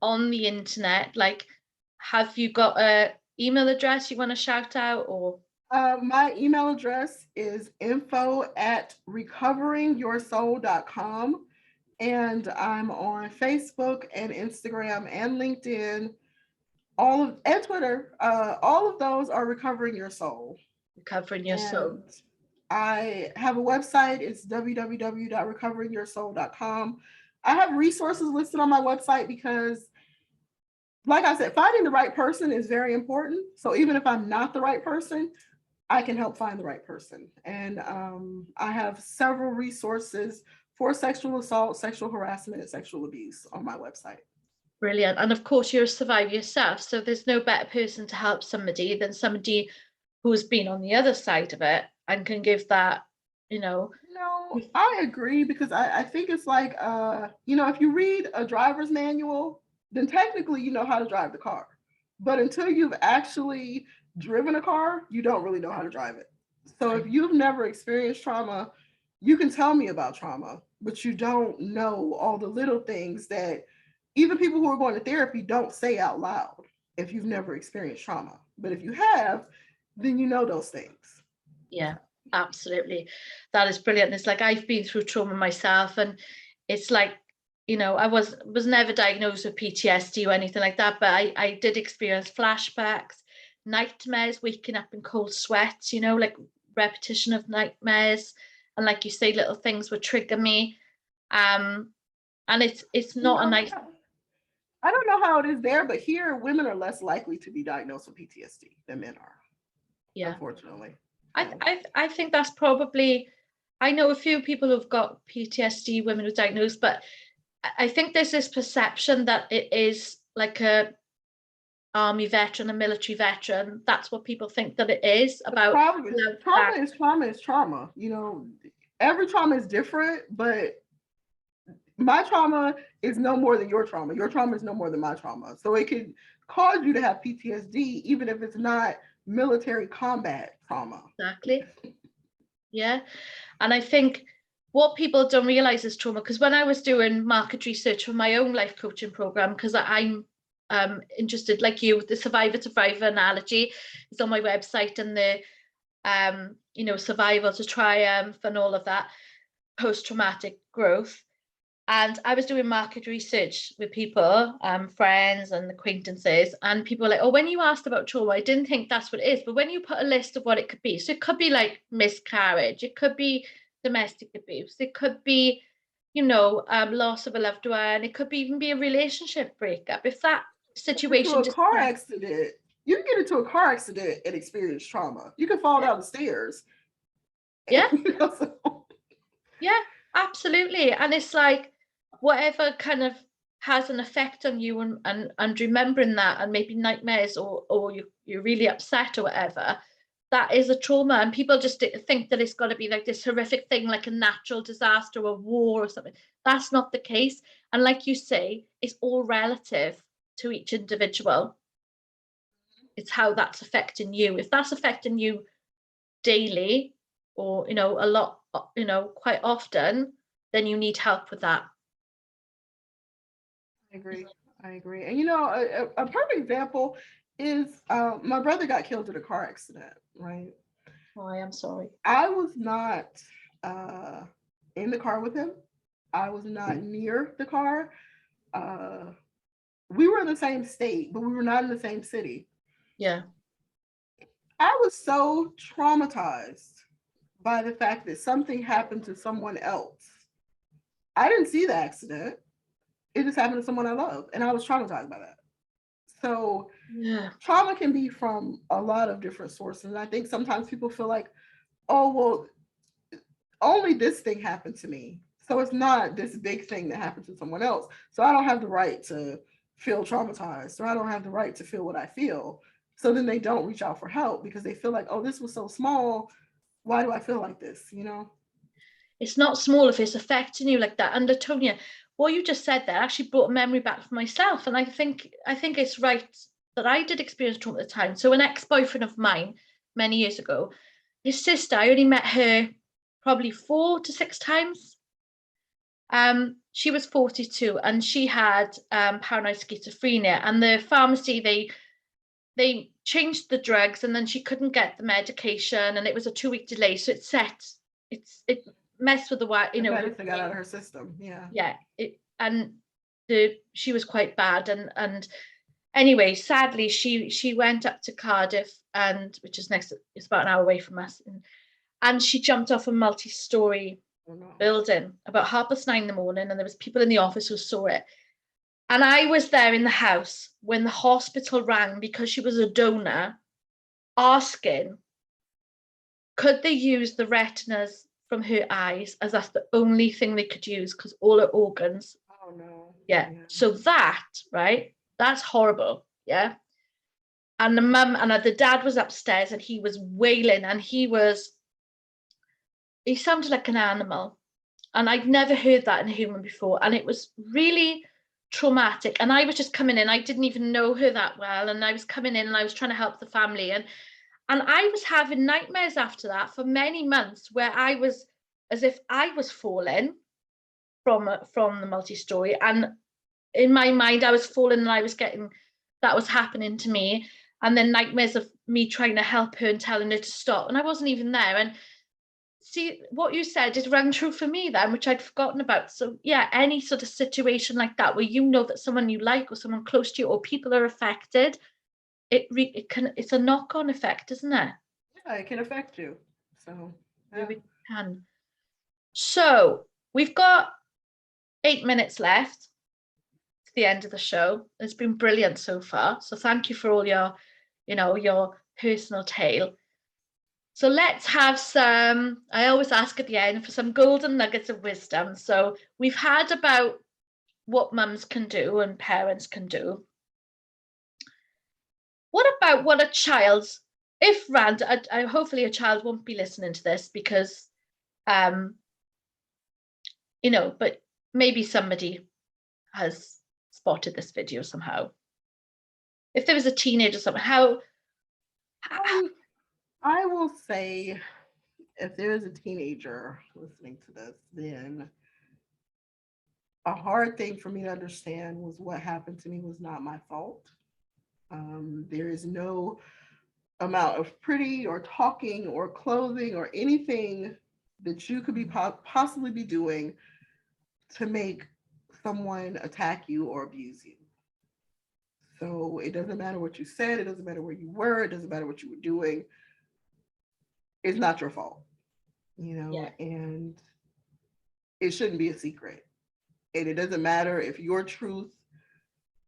on the internet? Like, have you got a email address you want to shout out, or? My email address is info@recoveringyoursoul.com. And I'm on Facebook and Instagram and LinkedIn, and Twitter. All of those are Recovering Your Soul. Recovering Your Soul. And I have a website. It's www.recoveringyoursoul.com. I have resources listed on my website because, like I said, finding the right person is very important. So even if I'm not the right person, I can help find the right person. And I have several resources for sexual assault, sexual harassment, and sexual abuse on my website. Brilliant. And of course, you're a survivor yourself. So there's no better person to help somebody than somebody who's been on the other side of it and can give that, you know. No, I agree, because I think it's like, if you read a driver's manual, then technically you know how to drive the car. But until you've actually driven a car, you don't really know how to drive it. So if you've never experienced trauma, you can tell me about trauma, but you don't know all the little things that even people who are going to therapy don't say out loud if you've never experienced trauma. But if you have, then you know those things. Yeah, absolutely. That is brilliant. It's like I've been through trauma myself, and it's like, I was never diagnosed with PTSD or anything like that, but I did experience flashbacks, nightmares, waking up in cold sweats, like repetition of nightmares, and like you say, little things would trigger me. And it's not a nice. I don't know how it is there, but here women are less likely to be diagnosed with PTSD than men are. Yeah, unfortunately. I think that's probably. I know a few people who've got PTSD, women who are diagnosed, but I think there's this perception that it is like a army veteran, a military veteran. That's what people think that it is about. Trauma is trauma. Every trauma is different, but my trauma is no more than your trauma. Your trauma is no more than my trauma. So it could cause you to have PTSD, even if it's not military combat trauma. Exactly. Yeah. And I think what people don't realize is trauma, because when I was doing market research for my own life coaching program, because I'm interested, like you, the survivor to thriver analogy is on my website, and the survival to triumph and all of that, post-traumatic growth. And I was doing market research with people, friends and acquaintances, and people were like, oh, when you asked about trauma, I didn't think that's what it is. But when you put a list of what it could be, so it could be like miscarriage, it could be domestic abuse, it could be, loss of a loved one, it could even be a relationship breakup. If that situation accident, you can get into a car accident and experience trauma. You can fall down the stairs. Yeah. Yeah, absolutely. And it's like, whatever kind of has an effect on you, and remembering that, and maybe nightmares, or you're really upset or whatever, that is a trauma. And people just think that it's got to be like this horrific thing, like a natural disaster or a war or something. That's not the case. And like you say, it's all relative to each individual. It's how that's affecting you. If that's affecting you daily, or a lot, quite often, then you need help with that. I agree. And a perfect example is my brother got killed in a car accident, right? Oh, I am sorry. I was not in the car with him. I was not near the car. We were in the same state, but we were not in the same city. Yeah. I was so traumatized by the fact that something happened to someone else. I didn't see the accident. It just happened to someone I love, and I was traumatized by that. So Yeah. trauma can be from a lot of different sources. And I think sometimes people feel like, oh, well, only this thing happened to me. So it's not this big thing that happened to someone else. So I don't have the right to feel traumatized, or I don't have the right to feel what I feel. So then they don't reach out for help because they feel like, oh, this was so small. Why do I feel like this? You know? It's not small if it's affecting you like that. And LaTonia, what you just said there actually brought a memory back for myself. And I think it's right that I did experience trauma at the time. So an ex-boyfriend of mine many years ago, his sister, I only met her probably 4 to 6 times. She was 42 and she had paranoid schizophrenia. And the pharmacy, they changed the drugs and then she couldn't get the medication and it was a 2-week delay. So it messed with the, you know, medicine got out of her system. Yeah, she was quite bad, and anyway, sadly she went up to Cardiff, and which is next, it's about an hour away from us, and she jumped off a multi-story building about 9:30 in the morning, and there was people in the office who saw it, and I was there in the house when the hospital rang because she was a donor, asking could they use the retinas from her eyes, as that's the only thing they could use because all her organs. Oh no. Yeah. So that, right, that's horrible. Yeah. And the mum and the dad was upstairs and he was wailing and he sounded like an animal. And I'd never heard that in a human before. And it was really traumatic. And I was just coming in. I didn't even know her that well. And I was coming in and I was trying to help the family. And I was having nightmares after that for many months where I was as if I was falling from the multi-story. And in my mind, I was falling and I was getting, that was happening to me. And then nightmares of me trying to help her and telling her to stop. And I wasn't even there. And see, what you said is rang true for me then, which I'd forgotten about. So yeah, any sort of situation like that where you know that someone you like or someone close to you or people are affected, it's a knock-on effect, isn't it? Yeah, it can affect you. So It really can. So we've got 8 minutes left to the end of the show. It's been brilliant so far. So thank you for all your personal tale. So let's have some, I always ask at the end for some golden nuggets of wisdom. So we've had about what mums can do and parents can do. What about what a child's, if random, hopefully a child won't be listening to this because, but maybe somebody has spotted this video somehow. If there was a teenager or something, how I will say, if there is a teenager listening to this, then a hard thing for me to understand was what happened to me was not my fault. There is no amount of pretty or talking or clothing or anything that you could be possibly be doing to make someone attack you or abuse you. So it doesn't matter what you said, it doesn't matter where you were, it doesn't matter what you were doing. It's not your fault, and it shouldn't be a secret. And it doesn't matter if your truth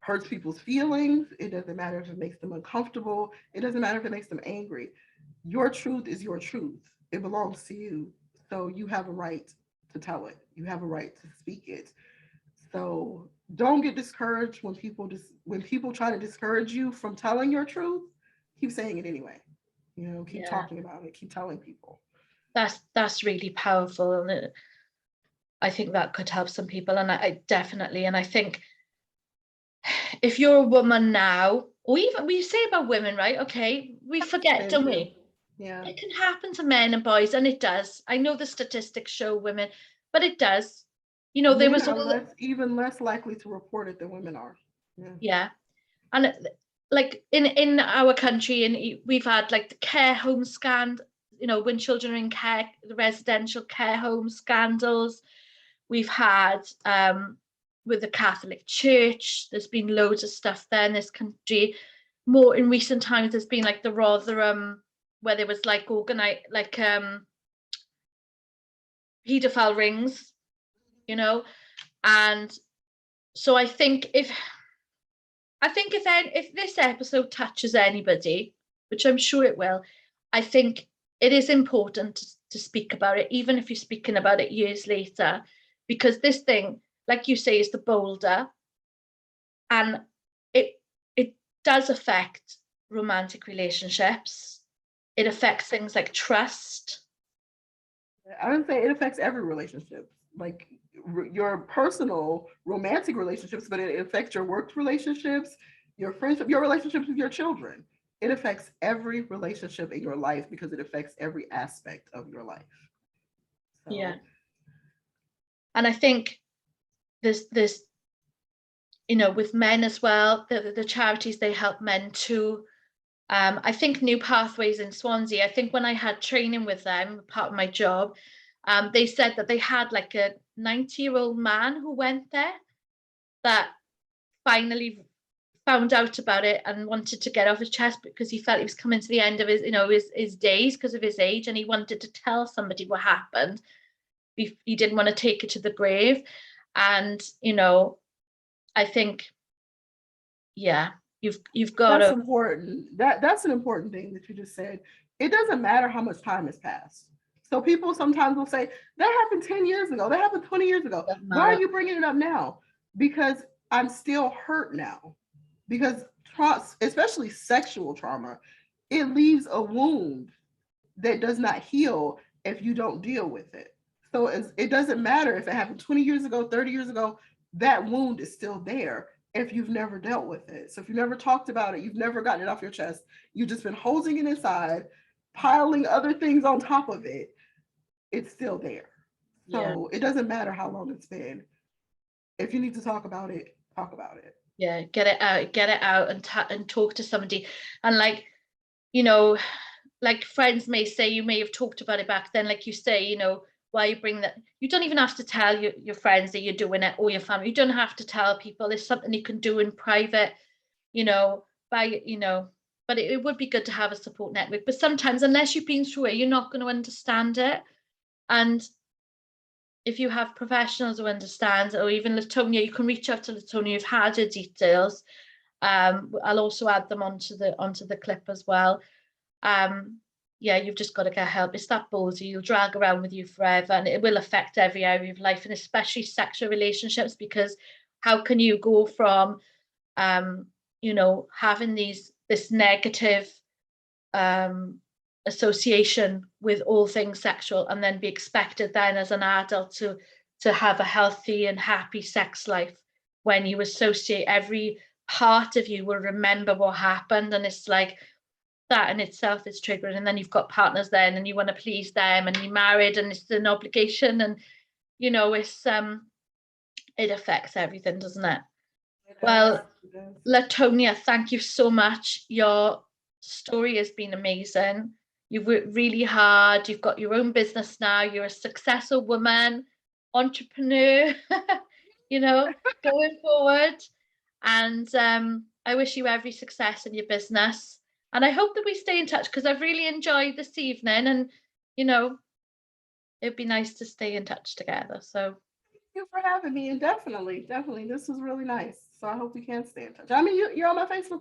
hurts people's feelings. It doesn't matter if it makes them uncomfortable. It doesn't matter if it makes them angry. Your truth is your truth. It belongs to you. So you have a right to tell it. You have a right to speak it. So don't get discouraged when people try to discourage you from telling your truth. Keep saying it anyway. Keep talking about it. Keep telling people. That's really powerful, and I think that could help some people. And I definitely, and I think if you're a woman now, or even we say about women, right? Okay, we forget, don't we? Yeah. It can happen to men and boys, and it does. I know the statistics show women, but it does. There was even less likely to report it than women are. Yeah. And like in our country, and we've had like the care home scandal, when children are in care, the residential care home scandals. We've had with the Catholic Church, there's been loads of stuff there in this country. More in recent times, there's been like the rather where there was like organized like pedophile rings, and so I think I think if this episode touches anybody, which I'm sure it will, I think it is important to speak about it, even if you're speaking about it years later, because this thing, like you say, is the boulder, and it does affect romantic relationships. It affects things like trust. I would say it affects every relationship, like your personal romantic relationships, but it affects your work relationships, your friendship, your relationships with your children. It affects every relationship in your life because it affects every aspect of your life. So. Yeah. And I think there's with men as well, the charities, they help men too. I think New Pathways in Swansea, I think when I had training with them, part of my job, they said that they had like a 90-year-old man who went there that finally found out about it and wanted to get off his chest because he felt he was coming to the end of his days because of his age, and he wanted to tell somebody what happened. He didn't want to take it to the grave. And I think, yeah, you've got That's to. important. That's an important thing that you just said. It doesn't matter how much time has passed. So people sometimes will say, that happened 10 years ago, that happened 20 years ago. Why are you bringing it up now? Because I'm still hurt now. Because especially sexual trauma, it leaves a wound that does not heal if you don't deal with it. So it doesn't matter if it happened 20 years ago, 30 years ago, that wound is still there if you've never dealt with it. So if you've never talked about it, you've never gotten it off your chest, you've just been holding it inside, piling other things on top of it, it's still there. So It doesn't matter how long it's been. If you need to talk about it, talk about it. Yeah, get it out and talk to somebody. And like friends may say, you may have talked about it back then, like you say, why you bring that. You don't even have to tell your friends that you're doing it, or your family. You don't have to tell people. There's something you can do in private, but it would be good to have a support network. But sometimes, unless you've been through it, you're not going to understand it. And if you have professionals who understand, or even LaTonia, you can reach out to LaTonia. You've had her details. I'll also add them onto the clip as well. You've just got to get help. It's that boulder you'll drag around with you forever, and it will affect every area of life, and especially sexual relationships, because how can you go from having this negative association with all things sexual, and then be expected then as an adult to have a healthy and happy sex life, when you associate, every part of you will remember what happened, and it's like that in itself is triggering. And then you've got partners then, and you want to please them, and you're married, and it's an obligation, and it's it affects everything, doesn't it? Well, LaTonia, thank you so much. Your story has been amazing. You've worked really hard. You've got your own business now. You're a successful woman, entrepreneur, going forward. And I wish you every success in your business. And I hope that we stay in touch, because I've really enjoyed this evening, and it'd be nice to stay in touch together. So thank you for having me, and definitely, this was really nice. So I hope we can stay in touch. I mean, you're on my Facebook.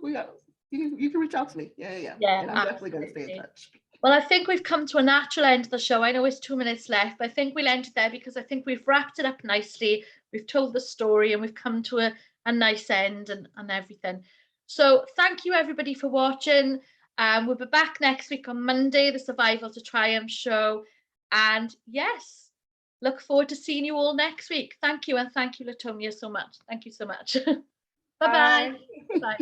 You can reach out to me. Yeah. And I'm definitely going to stay in touch. Well, I think we've come to a natural end of the show. I know it's 2 minutes left, but I think we'll end it there, because I think we've wrapped it up nicely. We've told the story, and we've come to a nice end and everything. So thank you everybody for watching. We'll be back next week on Monday, the Survival to Triumph show. And yes, look forward to seeing you all next week. Thank you, and thank you, LaTonia, so much. Thank you so much. Bye-bye. Bye.